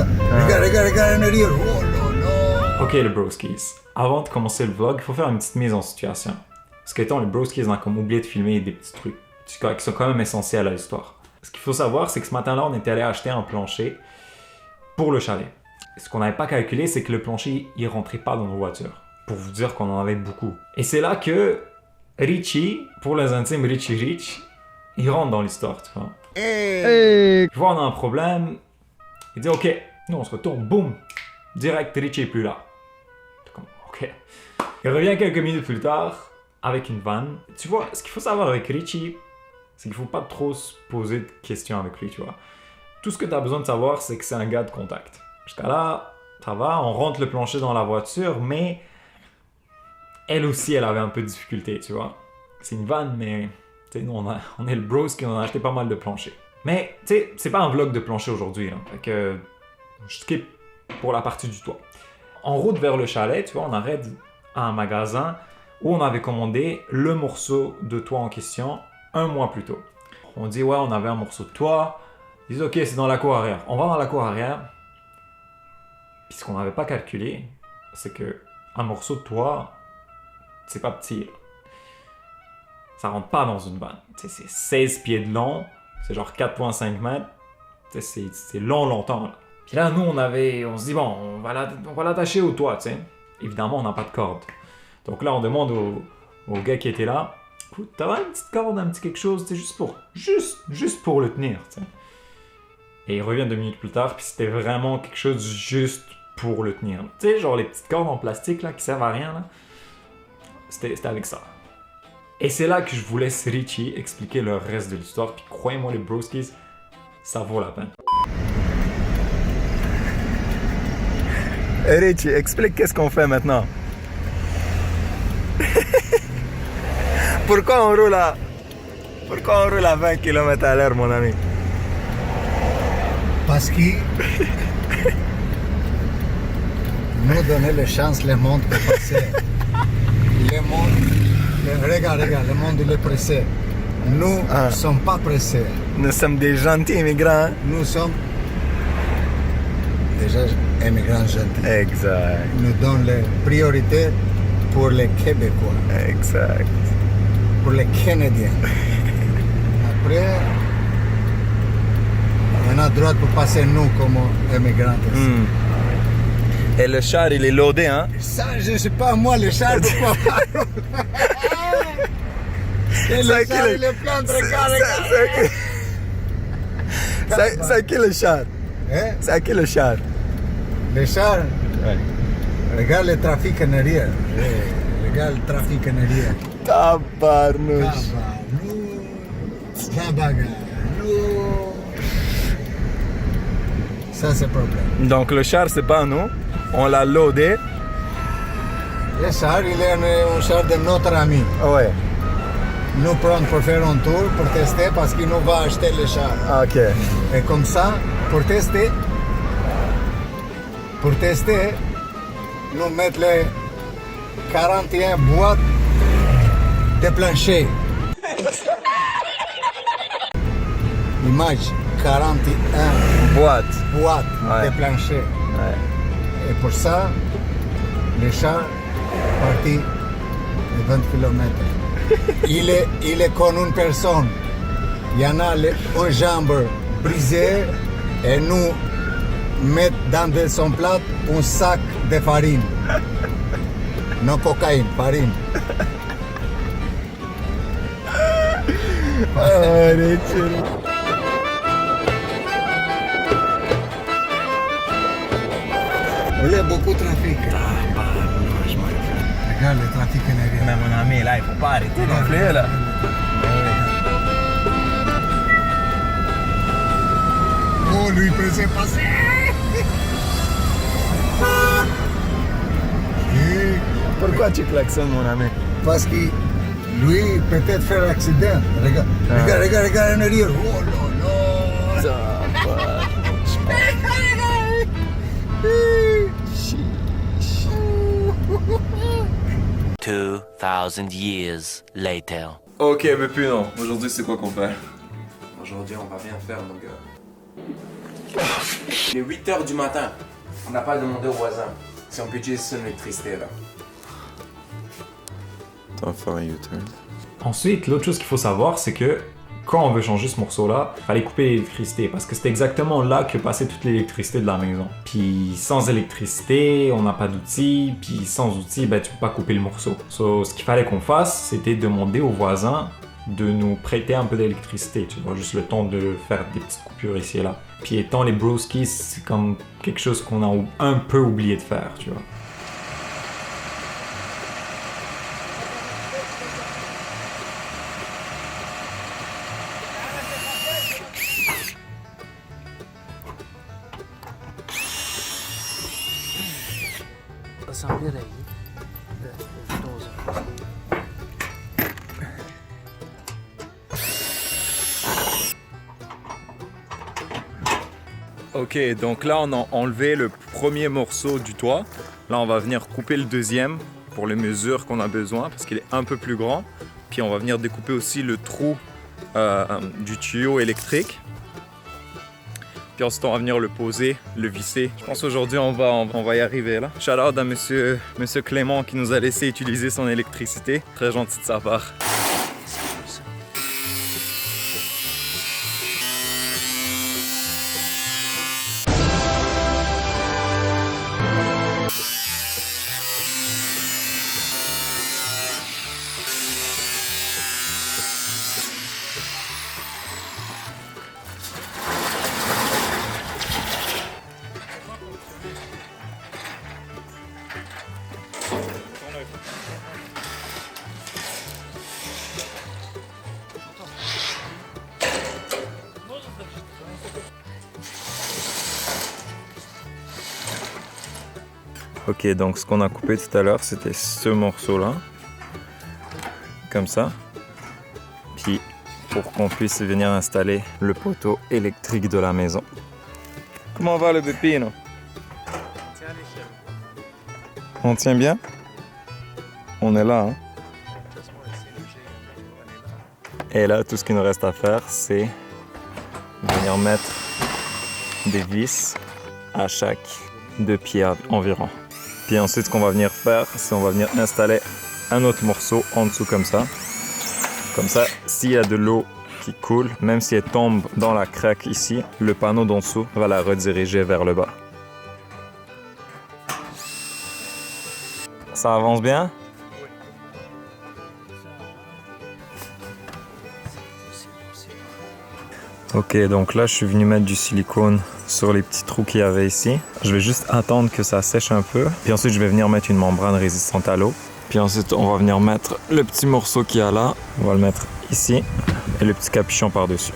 regarde en arrière. Oh là là. Ok les broskis, avant de commencer le vlog, il faut faire une petite mise en situation. Parce qu'étant les broskis, on a comme oublié de filmer des petits trucs qui sont quand même essentiels à l'histoire. Ce qu'il faut savoir, c'est que ce matin-là, on était allé acheter un plancher pour le chalet. Et ce qu'on n'avait pas calculé, c'est que le plancher, il rentrait pas dans nos voitures. Pour vous dire qu'on en avait beaucoup. Et c'est là que Richie, pour les intimes Richie Rich, il rentre dans l'histoire, tu vois. Hey. Tu vois, on a un problème. Il dit, ok, nous on se retourne, boum, direct, Richie est plus là. Comme, ok. Il revient quelques minutes plus tard avec une vanne. Tu vois, ce qu'il faut savoir avec Richie, c'est qu'il faut pas trop se poser de questions avec lui, tu vois. Tout ce que tu as besoin de savoir, c'est que c'est un gars de contact. Jusqu'à là, ça va, on rentre le plancher dans la voiture, mais elle aussi, elle avait un peu de difficulté, tu vois. C'est une vanne, mais tu sais, nous, on est le bros qui en a acheté pas mal de planchers. Mais, tu sais, c'est pas un vlog de plancher aujourd'hui, hein. Fait que je skip pour la partie du toit. En route vers le chalet, tu vois, on arrête à un magasin où on avait commandé le morceau de toit en question 1 mois plus tôt. On dit, ouais, on avait un morceau de toit. Ils disent, ok, c'est dans la cour arrière. On va dans la cour arrière. Puis ce qu'on n'avait pas calculé, c'est que un morceau de toit, c'est pas petit, là. Ça rentre pas dans une vanne. T'sais, c'est 16 pieds de long, c'est genre 4,5 mètres. T'sais, c'est long, longtemps, là. Puis là, nous, on se dit, bon, on va l'attacher au toit, tu sais. Évidemment, on n'a pas de corde. Donc là, on demande au gars qui était là, écoute, t'as une petite corde, un petit quelque chose, juste pour le tenir, tu sais. Et il revient 2 minutes plus tard, puis c'était vraiment quelque chose juste pour le tenir. Tu sais, genre les petites cordes en plastique, là, qui servent à rien, là. C'était avec ça. Et c'est là que je vous laisse Richie expliquer le reste de l'histoire, puis croyez-moi, les broskis, ça vaut la peine. Richie, explique qu'est-ce qu'on fait maintenant. Pourquoi on roule à 20 km/h, mon ami? Parce que nous donner les chances, le monde peut passer. Regarde, le monde il est pressé. Nous ne sommes pas pressés. Nous sommes des gentils immigrants. Nous sommes déjà immigrants gentils. Exact. Nous donnons les priorités pour les Québécois. Exact. Pour les Canadiens. Après, on a le droit de passer nous comme immigrants aussi. Et le char, il est loadé, hein? Ça, je sais pas, moi, le char de quoi. Et le char, il est plein de regards. C'est à qui le char? Hein? C'est à qui le char? Le char, Ouais. regarde le trafic en arrière. Regarde le trafic en arrière. Tabarnouche. Ça, c'est le problème. Donc le char, c'est pas nous. On l'a loadé. Le char, il est un char de notre ami. Ouais. Nous prenons pour faire un tour, pour tester, parce qu'il nous va acheter le char. Ok. Et comme ça, pour tester, nous mettons les 41 boîtes de plancher. Imagine, 41 Boîte. boîtes Ouais. de plancher. Ouais. Et pour ça, le char est parti de 20 km. Il est comme une personne. Il y en a une jambe brisée et nous mettons dans son plat un sac de farine. Non cocaïne, farine. Il y a beaucoup de trafic. Regarde le trafic en arrière. Mais mon ami, là, il faut pas arrêter non plus, là. Oh, lui, il peut se passer. Et Pourquoi tu klaxonnes, mon ami? parce que lui, peut-être faire accident. Regarde, regarde en arrière. Oh là là. 2,000 years later. Ok, mais puis non. Aujourd'hui, c'est quoi qu'on fait? Aujourd'hui, on va rien faire, mon gars. Il est 8h du matin. On n'a pas demandé aux voisins si on peut utiliser son électricité là. T'en fais un U-turn. Ensuite, l'autre chose qu'il faut savoir, c'est que quand on veut changer ce morceau-là, il fallait couper l'électricité parce que c'est exactement là que passait toute l'électricité de la maison. Puis sans électricité, on n'a pas d'outils, puis sans outils, ben, tu peux pas couper le morceau. So, ce qu'il fallait qu'on fasse, c'était demander aux voisins de nous prêter un peu d'électricité, tu vois, juste le temps de faire des petites coupures ici et là. Puis étant les broskies, c'est comme quelque chose qu'on a un peu oublié de faire, tu vois. Assembler aí. Ok, donc là on a enlevé le premier morceau du toit. Là on va venir couper le deuxième pour les mesures qu'on a besoin parce qu'il est un peu plus grand. Puis on va venir découper aussi le trou du tuyau électrique. Puis ensuite on va venir le poser, le visser. Je pense aujourd'hui on va y arriver là. Shout out à monsieur Clément qui nous a laissé utiliser son électricité. Très gentil de sa part. Ok, donc ce qu'on a coupé tout à l'heure, c'était ce morceau-là. Comme ça. Puis, pour qu'on puisse venir installer le poteau électrique de la maison. Comment va le pépino? On tient bien? On est là, hein? Et là, tout ce qu'il nous reste à faire, c'est venir mettre des vis à chaque 2 pieds environ. Puis ensuite, ce qu'on va venir faire, c'est on va venir installer un autre morceau en dessous comme ça. Comme ça, s'il y a de l'eau qui coule, même si elle tombe dans la craque ici, le panneau d'en dessous va la rediriger vers le bas. Ça avance bien? Ok, donc là, je suis venu mettre du silicone sur les petits trous qu'il y avait ici. Je vais juste attendre que ça sèche un peu. Puis ensuite, je vais venir mettre une membrane résistante à l'eau. Puis ensuite, on va venir mettre le petit morceau qu'il y a là. On va le mettre ici. Et le petit capuchon par-dessus.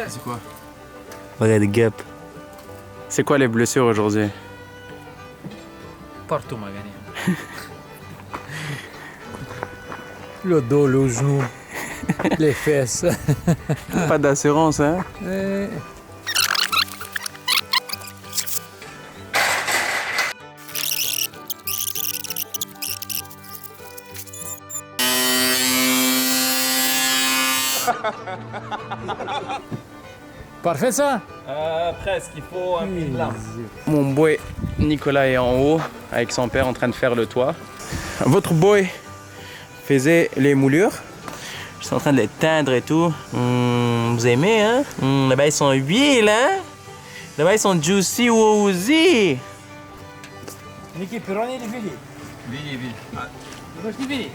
C'est quoi? Red Gap. C'est quoi les blessures aujourd'hui? Partout, magari. Le dos, le genou, les fesses. Pas d'assurance, hein? Parfait ça? Presque, il faut un peu de lame. Mon boy Nicolas est en haut avec son père en train de faire le toit. Votre boy faisait les moulures. Je suis en train de les teindre et tout. Vous aimez, hein? Là-bas, ils sont huiles, hein? Là-bas, ils sont juicy woozy. Niki, pironi ili vili? Vidi. Imaš ti vili?